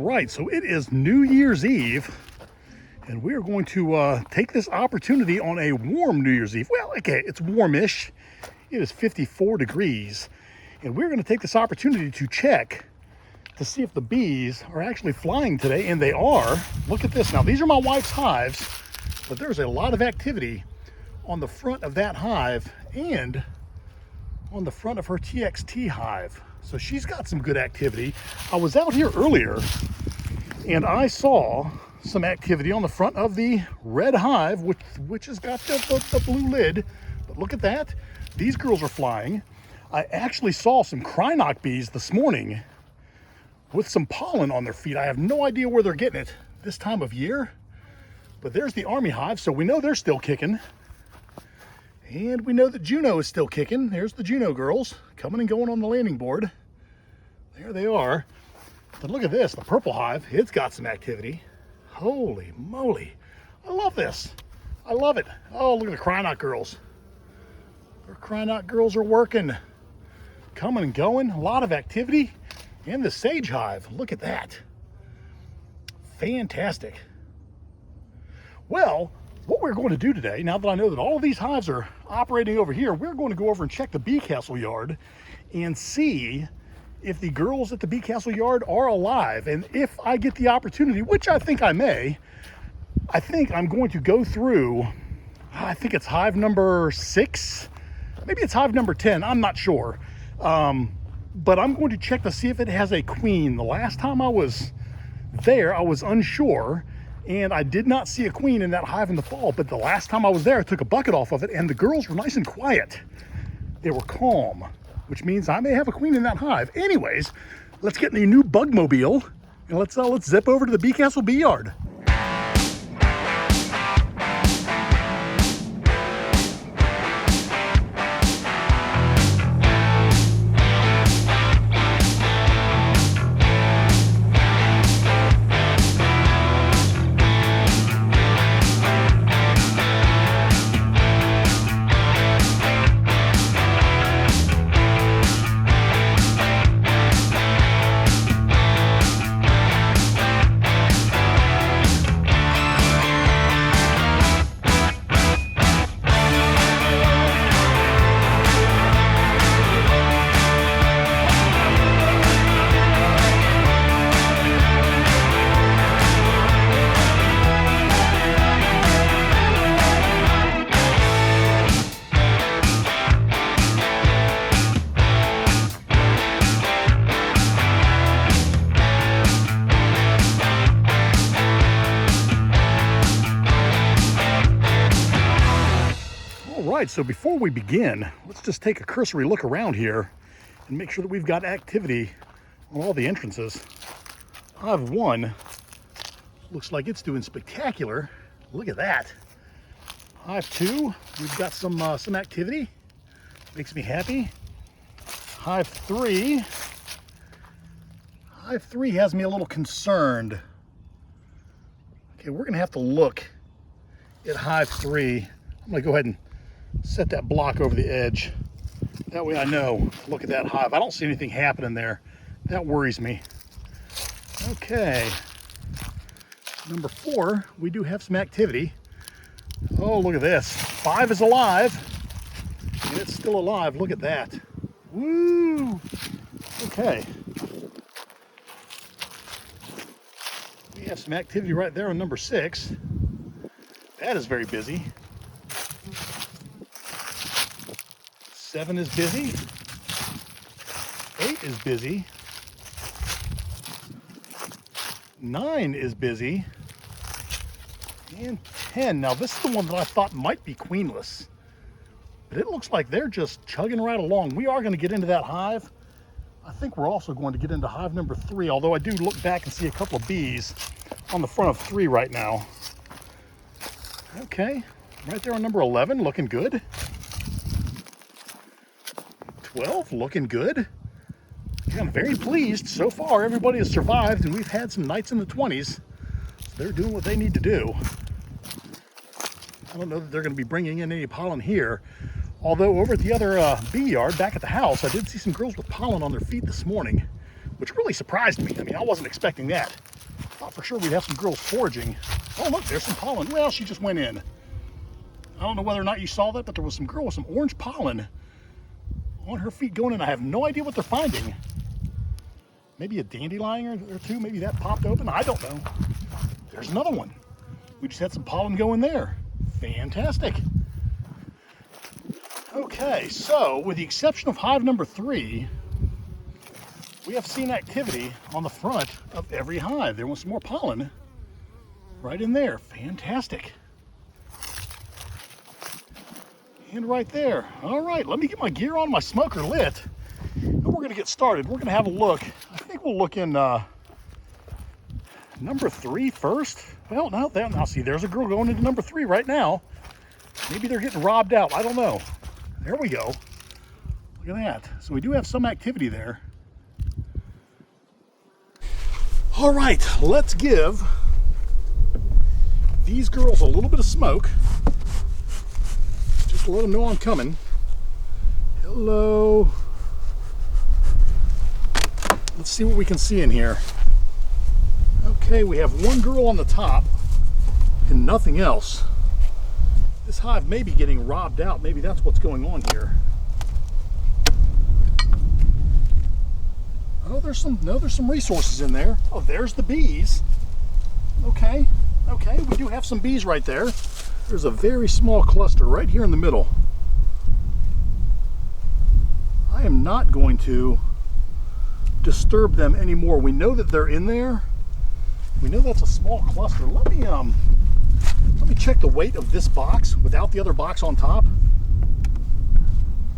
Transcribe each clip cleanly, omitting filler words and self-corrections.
right, so it is New Year's Eve, and we are going to take this opportunity on a warm New Year's Eve. Well, okay, it's warmish. It is 54 degrees, and we're going to take this opportunity to check to see if the bees are actually flying today, and they are. Look at this. Now, these are my wife's hives, but there's a lot of activity on the front of that hive and on the front of her TXT hive. So she's got some good activity. I was out here earlier and I saw some activity on the front of the red hive, which has got the blue lid. But look at that. These girls are flying. I actually saw some Krynock bees this morning with some pollen on their feet. I have no idea where they're getting it this time of year, but there's the army hive. So we know they're still kicking. And we know that Juno is still kicking. There's the Juno girls coming and going on the landing board. There they are. But look at this, the purple hive. It's got some activity. Holy moly. I love this. I love it. Oh, look at the Krynock girls. Our Krynock girls are working. Coming and going. A lot of activity. And the sage hive. Look at that. Fantastic. Well, what we're going to do today, now that I know that all of these hives are operating over here, we're going to go over and check the Bee Castle yard and see if the girls at the Bee Castle yard are alive. And if I get the opportunity, which I think I may, I think I'm going to go through, I think it's hive number 6, maybe it's hive number 10, I'm not sure. But I'm going to check to see if it has a queen. The last time I was there, I was unsure. And I did not see a queen in that hive in the fall, but the last time I was there, I took a bucket off of it and the girls were nice and quiet. They were calm, which means I may have a queen in that hive. Anyways, let's get in the new Bugmobile and let's zip over to the Bee Castle bee yard. Right, so before we begin, let's just take a cursory look around here and make sure that we've got activity on all the entrances. Hive 1 looks like it's doing spectacular. Look at that. Hive 2, we've got some activity. Makes me happy. Hive 3 has me a little concerned. Okay, we're gonna have to look at Hive 3. I'm gonna go ahead and set that block over the edge. That way I know. Look at that hive. I don't see anything happening there. That worries me. Okay. Number 4, we do have some activity. Oh, look at this. 5 is alive. And it's still alive. Look at that. Woo! Okay. We have some activity right there on number 6. That is very busy. 7 is busy. 8 is busy. 9 is busy. And 10. Now this is the one that I thought might be queenless. But it looks like they're just chugging right along. We are going to get into that hive. I think we're also going to get into hive number 3, although I do look back and see a couple of bees on the front of 3 right now. Okay, right there on number 11, looking good. 12, looking good. Yeah, I'm very pleased. So far, everybody has survived, and we've had some nights in the 20s. So they're doing what they need to do. I don't know that they're going to be bringing in any pollen here. Although over at the other bee yard back at the house, I did see some girls with pollen on their feet this morning, which really surprised me. I mean, I wasn't expecting that. Thought for sure we'd have some girls foraging. Oh, look, there's some pollen. Well, she just went in. I don't know whether or not you saw that, but there was some girl with some orange pollen on her feet going in. I have no idea what they're finding. Maybe a dandelion or two. Maybe that popped open. I don't know. There's another one. We just had some pollen go in there. Fantastic. Okay, so with the exception of hive number 3, we have seen activity on the front of every hive. There was some more pollen right in there. Fantastic. And right there. All right, let me get my gear on, my smoker lit, and we're gonna get started. We're gonna have a look. I think we'll look in number 3 first. Well, now see, there's a girl going into number 3 right now. Maybe they're getting robbed out. I don't know. There we go. Look at that. So we do have some activity there. All right, let's give these girls a little bit of smoke. Just to let them know I'm coming. Hello. Let's see what we can see in here. Okay, we have one girl on the top and nothing else. This hive may be getting robbed out. Maybe that's what's going on here. Oh, there's some resources in there. Oh, there's the bees. Okay, we do have some bees right there. There's a very small cluster right here in the middle. I am not going to disturb them anymore. We know that they're in there. We know that's a small cluster. Let me check the weight of this box without the other box on top.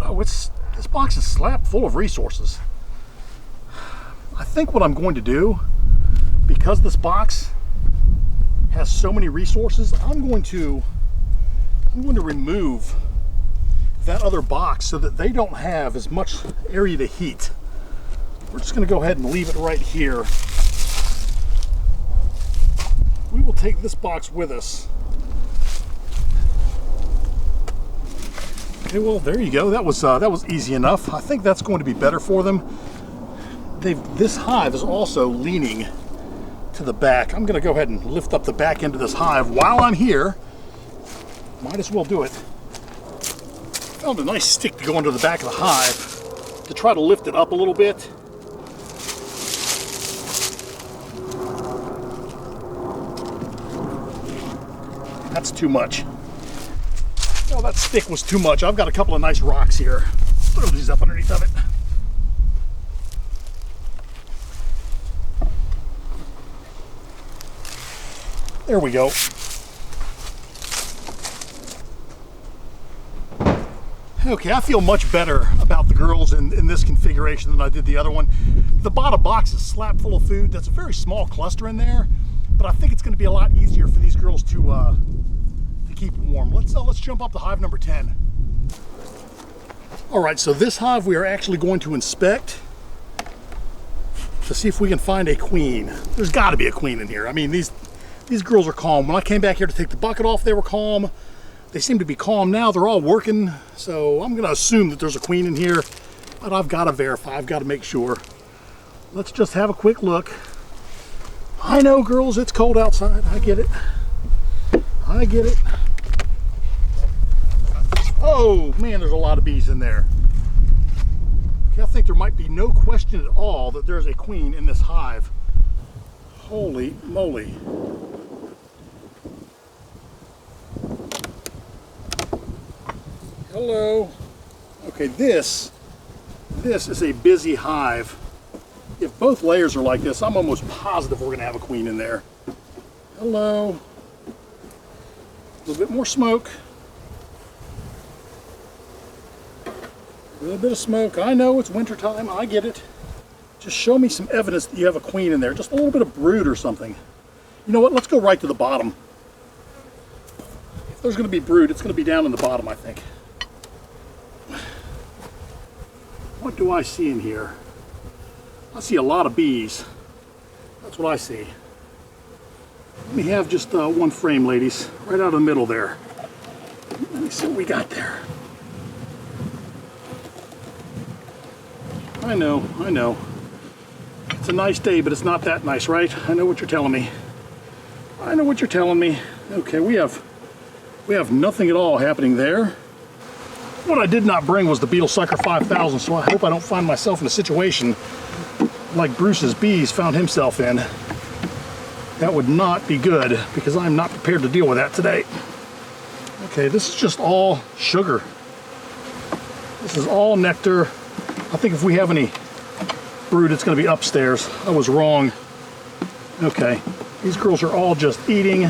Oh, this box is slapped full of resources. I think what I'm going to do, because this box has so many resources, I'm going to remove that other box so that they don't have as much area to heat. We're just going to go ahead and leave it right here. We will take this box with us. Okay, well, there you go. That was easy enough. I think that's going to be better for them. This hive is also leaning to the back. I'm going to go ahead and lift up the back end of this hive while I'm here. Might as well do it. Found a nice stick to go under the back of the hive to try to lift it up a little bit. That's too much. Oh, that stick was too much. I've got a couple of nice rocks here. Throw these up underneath of it. There we go. Okay, I feel much better about the girls in this configuration than I did the other one. The bottom box is slapped full of food. That's a very small cluster in there, but I think it's going to be a lot easier for these girls to keep warm. Let's jump up to hive number 10. All right, so this hive we are actually going to inspect to see if we can find a queen. There's got to be a queen in here. I mean, these girls are calm. When I came back here to take the bucket off, they were calm. They seem to be calm now. They're all working, so I'm going to assume that there's a queen in here, but I've got to verify. I've got to make sure. Let's just have a quick look. I know, girls, it's cold outside. I get it. I get it. Oh, man, there's a lot of bees in there. Okay, I think there might be no question at all that there's a queen in this hive. Holy moly. Hello. Okay, this is a busy hive. If both layers are like this, I'm almost positive we're going to have a queen in there. Hello. A little bit more smoke. A little bit of smoke. I know it's wintertime. I get it. Just show me some evidence that you have a queen in there. Just a little bit of brood or something. You know what? Let's go right to the bottom. If there's going to be brood, it's going to be down in the bottom, I think. What do I see in here? I see a lot of bees. That's what I see. Let me have just one frame, ladies. Right out of the middle there. Let me see what we got there. I know. It's a nice day, but it's not that nice, right? I know what you're telling me. I know what you're telling me. Okay, we have nothing at all happening there. What I did not bring was the Beetle Sucker 5000, so I hope I don't find myself in a situation like Bruce's bees found himself in. That would not be good, because I'm not prepared to deal with that today. Okay, this is just all sugar. This is all nectar. I think if we have any brood, it's going to be upstairs. I was wrong. Okay, these girls are all just eating.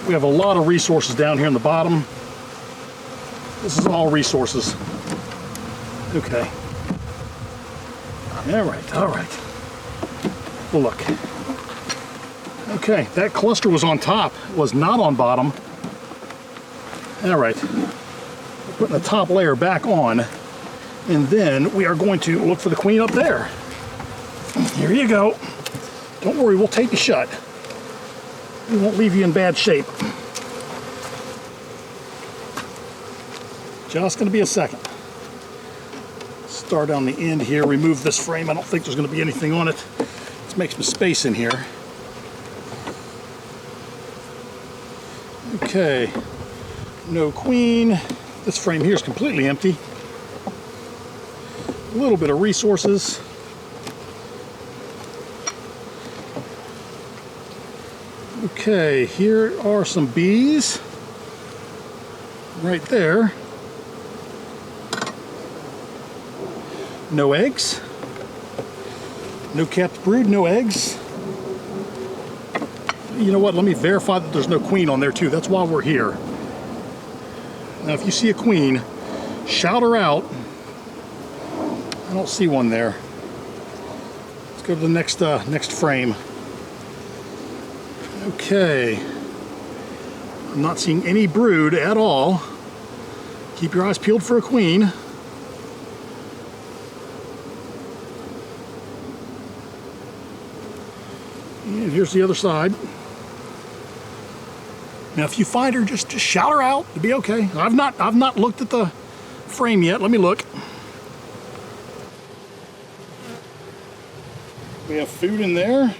We have a lot of resources down here in the bottom. This is all resources. Okay. All right. Well, look. Okay, that cluster was on top, was not on bottom. All right. We're putting the top layer back on, and then we are going to look for the queen up there. Here you go. Don't worry, we'll take you shut. We won't leave you in bad shape. Just going to be a second. Start on the end here, remove this frame. I don't think there's going to be anything on it. Let's make some space in here. Okay, no queen. This frame here is completely empty. A little bit of resources. Okay, here are some bees. Right there. No eggs. No capped brood, no eggs. You know what, let me verify that there's no queen on there too. That's why we're here. Now if you see a queen, shout her out. I don't see one there. Let's go to the next frame. Okay. I'm not seeing any brood at all. Keep your eyes peeled for a queen. And here's the other side. Now, if you find her, just shout her out. It'll be okay. I've not looked at the frame yet. Let me look. We have food in there.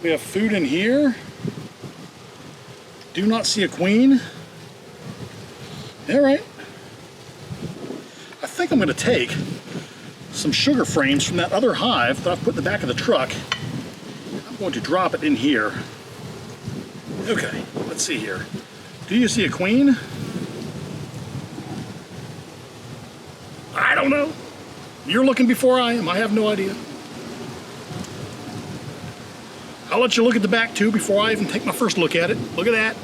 We have food in here. Do not see a queen. All right. I think I'm going to take some sugar frames from that other hive that I've put in the back of the truck. I'm going to drop it in here. Okay, let's see here. Do you see a queen? I don't know. You're looking before I am. I have no idea. I'll let you look at the back too before I even take my first look at it. Look at that.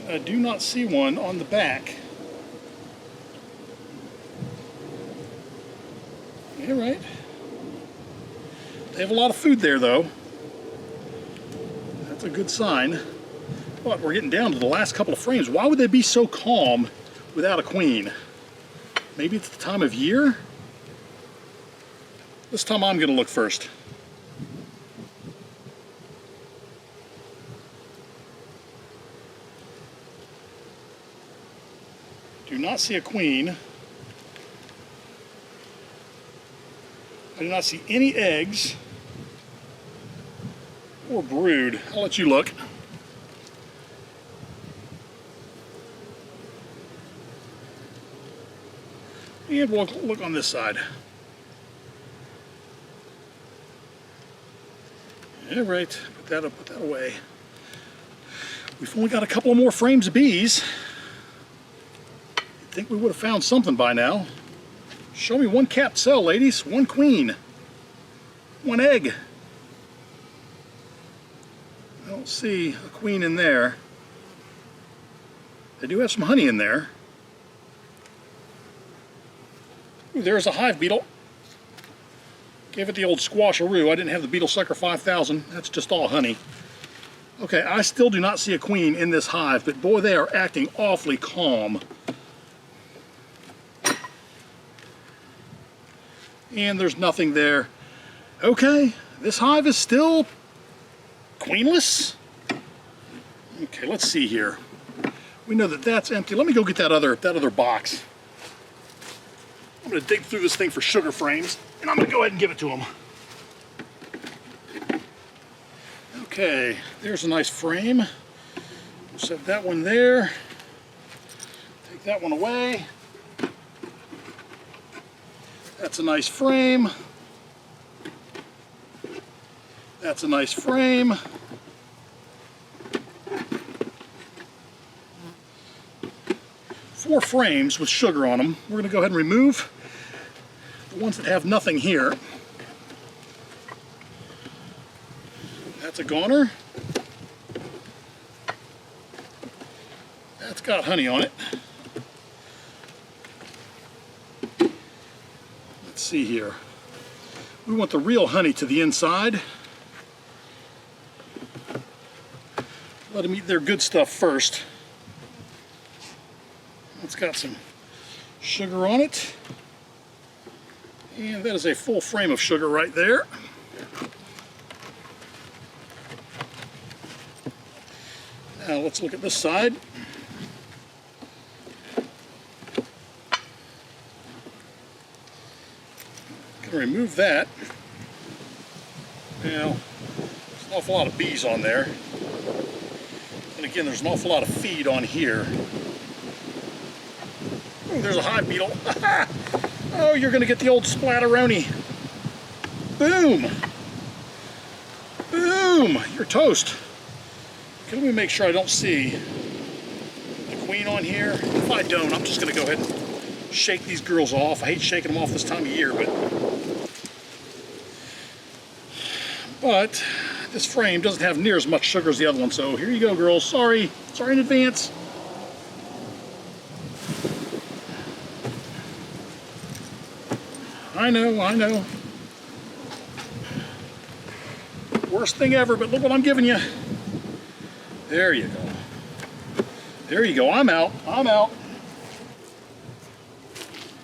I do not see one on the back. All right. They have a lot of food there though. That's a good sign. But we're getting down to the last couple of frames. Why would they be so calm without a queen? Maybe it's the time of year? This time I'm gonna look first. Do not see a queen. I do not see any eggs or brood. I'll let you look. And we'll look on this side. All right, put that up, put that away. We've only got a couple more frames of bees. You'd think we would have found something by now. Show me one capped cell, ladies. One queen. One egg. I don't see a queen in there. They do have some honey in there. Ooh, there's a hive beetle. Gave it the old squash-a-roo. I didn't have the Beetle Sucker 5000. That's just all honey. Okay, I still do not see a queen in this hive, but boy, they are acting awfully calm. And there's nothing there. Okay, this hive is still queenless. Okay, let's see here. We know that that's empty. Let me go get that other box. I'm going to dig through this thing for sugar frames, and I'm going to go ahead and give it to him. Okay, there's a nice frame. We'll set that one there. Take that one away. That's a nice frame. That's a nice frame. Four frames with sugar on them. We're going to go ahead and remove the ones that have nothing here. That's a goner. That's got honey on it. Let's see here. We want the real honey to the inside. Let them eat their good stuff first. It's got some sugar on it. And that is a full frame of sugar right there. Now let's look at this side. Gonna remove that. Now, there's an awful lot of bees on there. And again, there's an awful lot of feed on here. Oh, there's a hive beetle. Oh, you're gonna get the old splatteroni. Boom! Boom! You're toast. Okay, let me make sure I don't see the queen on here. If I don't, I'm just gonna go ahead and shake these girls off. I hate shaking them off this time of year, but this frame doesn't have near as much sugar as the other one, so here you go, girls. Sorry in advance. I know. Worst thing ever, but look what I'm giving you. There you go. There you go. I'm out.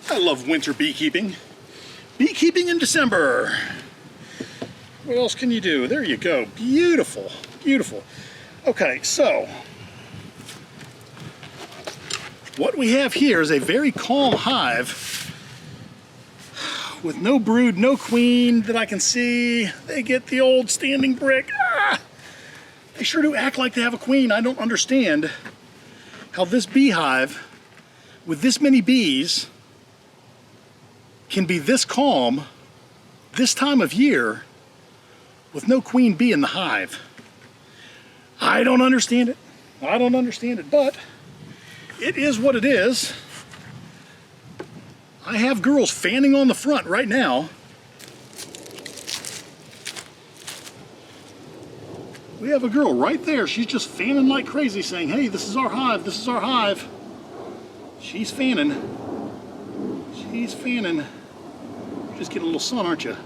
I love winter beekeeping. Beekeeping in December. What else can you do? There you go. Beautiful. Beautiful. Okay, so what we have here is a very calm hive with no brood, no queen that I can see. They get the old standing brick. They sure do act like they have a queen. I don't understand how this beehive with this many bees can be this calm this time of year with no queen bee in the hive. I don't understand it. But it is what it is. I have girls fanning on the front right now. We have a girl right there. She's just fanning like crazy saying, hey, this is our hive, this is our hive. She's fanning. She's fanning. You're just getting a little sun, aren't you?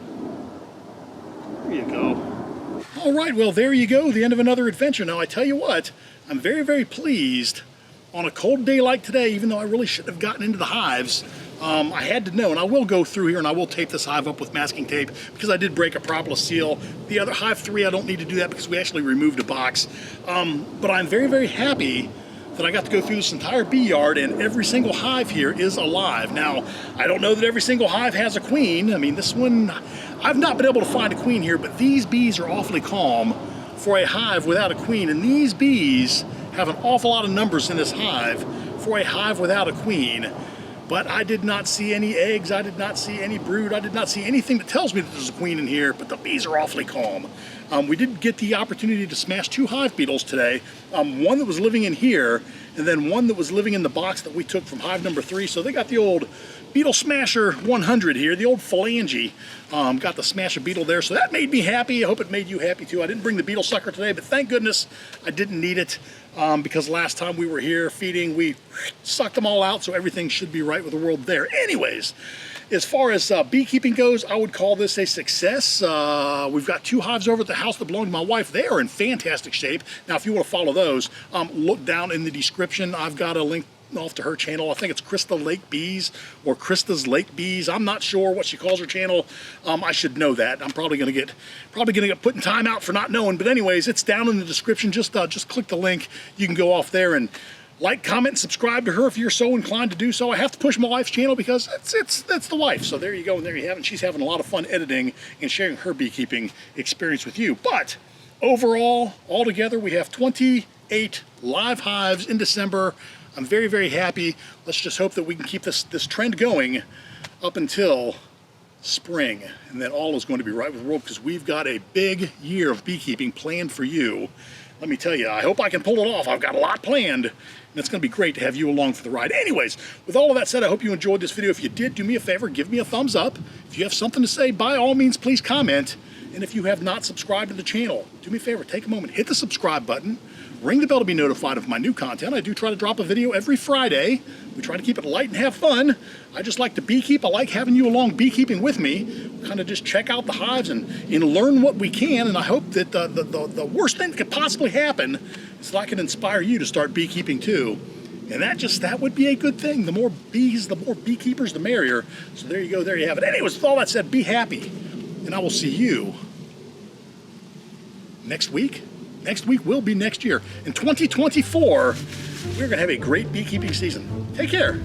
There you go. All right, well, there you go, the end of another adventure. Now, I tell you what, I'm very, very pleased on a cold day like today, even though I really shouldn't have gotten into the hives. I had to know, and I will go through here and I will tape this hive up with masking tape because I did break a propolis seal. The other hive 3, I don't need to do that because we actually removed a box. But I'm very, very happy that I got to go through this entire bee yard and every single hive here is alive. Now, I don't know that every single hive has a queen. I mean, this one, I've not been able to find a queen here, but these bees are awfully calm for a hive without a queen. And these bees have an awful lot of numbers in this hive for a hive without a queen. But I did not see any eggs, I did not see any brood, I did not see anything that tells me that there's a queen in here, but the bees are awfully calm. We did get the opportunity to smash 2 hive beetles today, one that was living in here, and then one that was living in the box that we took from hive number 3. So they got the old Beetle Smasher 100 here, the old phalange. Got the smash a beetle there, so that made me happy. I hope it made you happy too. I didn't bring the beetle sucker today, but thank goodness I didn't need it. Because last time we were here feeding, we sucked them all out, so everything should be right with the world there. Anyways, as far as beekeeping goes, I would call this a success. We've got 2 hives over at the house that belong to my wife. They are in fantastic shape. Now, if you want to follow those, look down in the description. I've got a link off to her channel. I think it's Krista Lake Bees or Krista's Lake Bees. I'm not sure what she calls her channel. I should know that. I'm probably gonna get put in time out for not knowing. But anyways, it's down in the description. Just click the link. You can go off there and like, comment, and subscribe to her if you're so inclined to do so. I have to push my wife's channel because that's the wife. So there you go, and there you have it. She's having a lot of fun editing and sharing her beekeeping experience with you. But overall, altogether, we have 28 live hives in December. I'm very, very happy. Let's just hope that we can keep this trend going up until spring, and then all is going to be right with the world, because we've got a big year of beekeeping planned for you. Let me tell you, I hope I can pull it off. I've got a lot planned, and it's going to be great to have you along for the ride. Anyways, with all of that said, I hope you enjoyed this video. If you did, do me a favor, give me a thumbs up. If you have something to say, by all means, please comment. And if you have not subscribed to the channel, do me a favor, take a moment, hit the subscribe button, ring the bell to be notified of my new content. I do try to drop a video every Friday. We try to keep it light and have fun. I just like to beekeep. I like having you along beekeeping with me. Kind of just check out the hives and learn what we can. And I hope that the worst thing that could possibly happen is that I can inspire you to start beekeeping too. And that would be a good thing. The more bees, the more beekeepers, the merrier. So there you go, there you have it. Anyways, with all that said, be happy. And I will see you next week. Next week will be next year. In 2024, we're going to have a great beekeeping season. Take care.